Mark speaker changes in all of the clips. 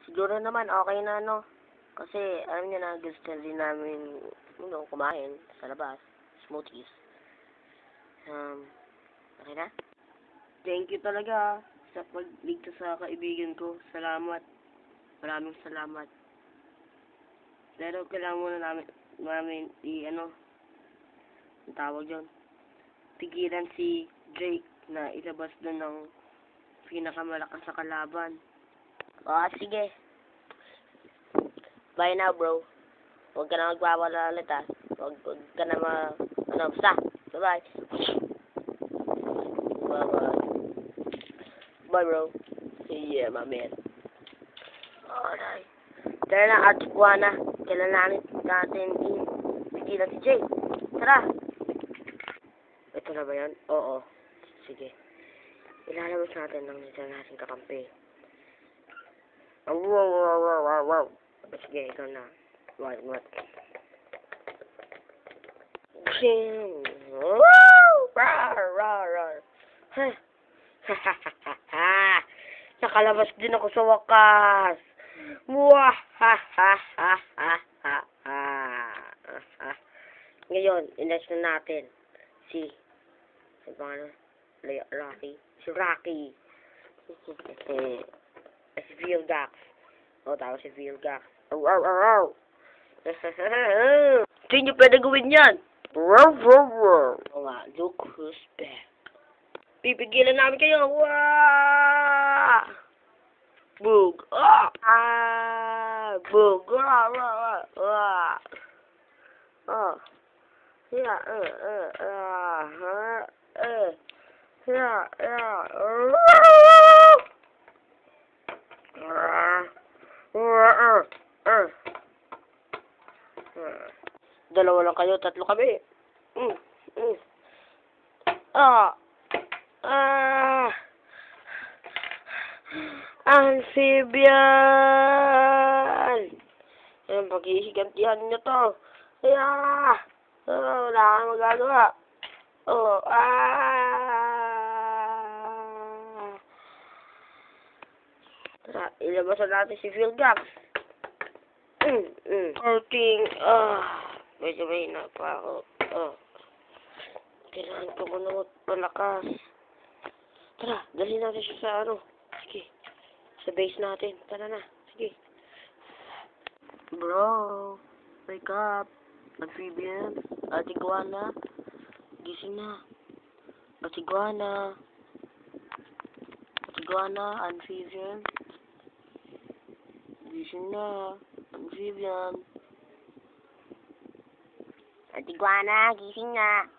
Speaker 1: Siguro naman, okay na, no? Kasi, alam niyo na, gusto din namin, kumain sa labas. Smoothies. Okay na? Thank you talaga sa pagligtas sa kaibigan ko. Salamat. Maraming salamat. Pero kailangan muna namin ang tawag yun, pigilan si Drake na ilabas doon ng pinakamalakas sa kalaban. Sige. Bye now, bro. Huwag ka na magbawala ulit, ha. Huwag ka na basta. Bye-bye. Bye-bye. Bye, bro. Yeah, my man. Alright. Tara na, Archiguana. Kailangan natin pigilan si Jay. Tara. Ito na ba yan? Oo. Sige. Ilalabas natin ng isa natin kakampi. Wow. Sige, ikaw na. What? Shing! Woo! Rar! Nakalabas din ako sa wakas! Ngayon, inas na natin si Rocky. Si Rocky. Si Vilgax. Tapos si Vilgax. Hindi nyo pwede gawin yan. Look who's back. Pipigilan namin kayo. Boog. Boog. Dalawa lang kayo, tatlo kami. Amphibian! Pag-ihigantihan nyo to. Wala kang magagawa. Tara, ilabasan natin si Vilgax. Medyo mahina pa ako. Kailangan ko muna malakas. Tara, dali natin siya sa Sige. Sa base natin. Tara na. Sige. Bro, wake up. Amphibian. Archiguana. Gising na. Archiguana. Amphibian. Gising na. Amphibian. Archiguana, gising na.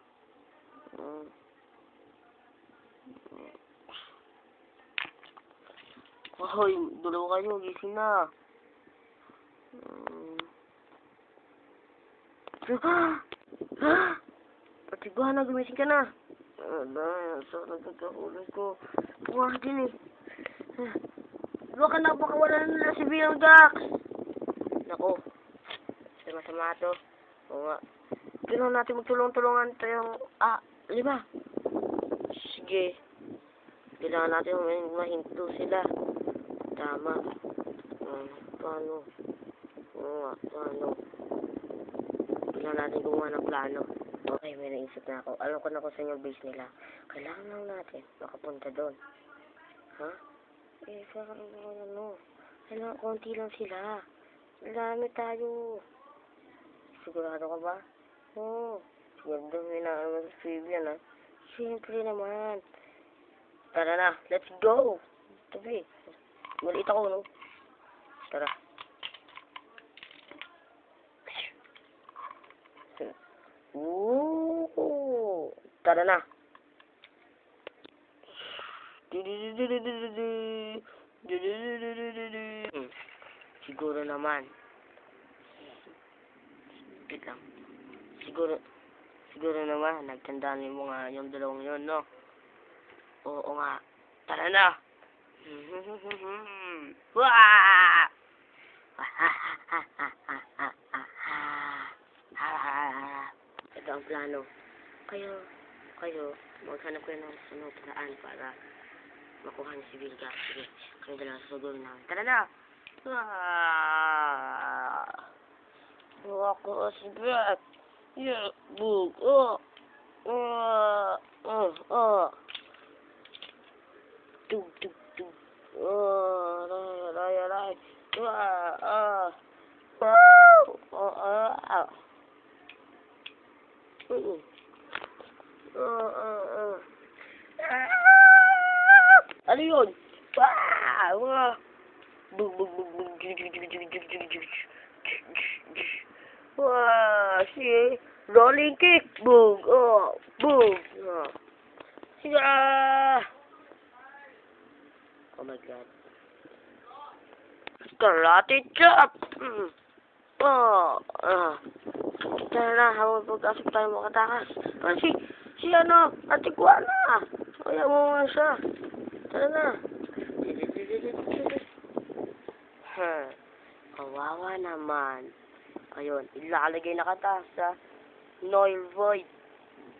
Speaker 1: Hoy, dalawa kayo, gising na. Archiguana, gumising ka na. Saan nagkakaulay ko? Bukas din eh. Baka napakawala na si Vilgax. Naku, masama to. Oo nga. Kailangan natin magtulong-tulungan tayong 5. Sige. Kailangan natin mahinto sila. Tama. Paano? Oo nga, paano? Kailangan natin gumawa ng plano. Okay, may naisip na ako. Alam ko na kung saan yung base nila. Kailangan lang natin makapunta doon. Ha? Kailangan konti lang sila. Dami tayo. Sigurado ka ba? Sigurado may naman sa Fabian, ha? Siyempre naman. Tara na, let's go! Tabi. Maliit ako, no? Tara. Tara na. Siguro naman. Wait lang. Siguro naman, nagtandaan mo nga yung dalawang yun, no? Oo nga. Tara na! Ito ang plano. Kayo, maghanap kayo ng sunod paraan para makuha niyo si Vilgax. Sige, kami dalawa sa gawin namin. Tara na! Ako si Beth. Yeah, bug. Tug, tug, tug. Aray. Ano yun? Bug, bug, bug, bug. Si rolling kick. Bug. Bug. Oh my God. Karate chop. Tara na, habang pagkasok tayo makatakas. Si Ate Kuana. Kaya mo nga siya. Tara na. Kawawa naman. Ayun, ilalagay na kita sa Noil Void.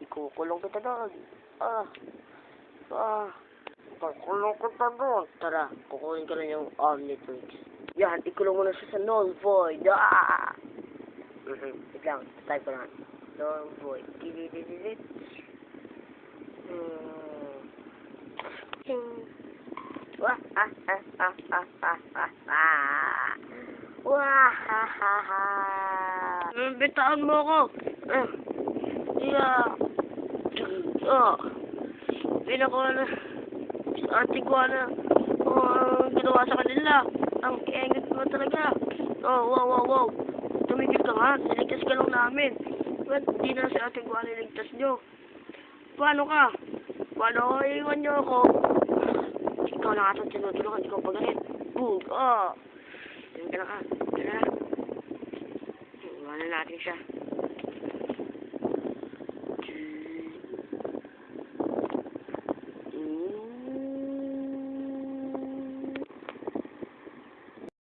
Speaker 1: Ikukulong kita doon. Kukulong kita doon. Tara, kukunin ko na yung Omnitrix. Yan, ikulong mo na siya sa Null Void. Wait lang, type ko na. Null Void. Bitaan mo ako. Pinakuha Ate Kuana. Ginawa sa kanila. Ang kiengat mo talaga. Wow. Tumigil ka nga. Niligtas ka lang namin. Ba't di na si Ate Kuana niligtas nyo? Paano ka? Paano iwan nyo ako? Ikaw na atong tinutulungan. Ikaw pagalit. Bug. Tingin ka na ka. Tara. Iwanan natin siya.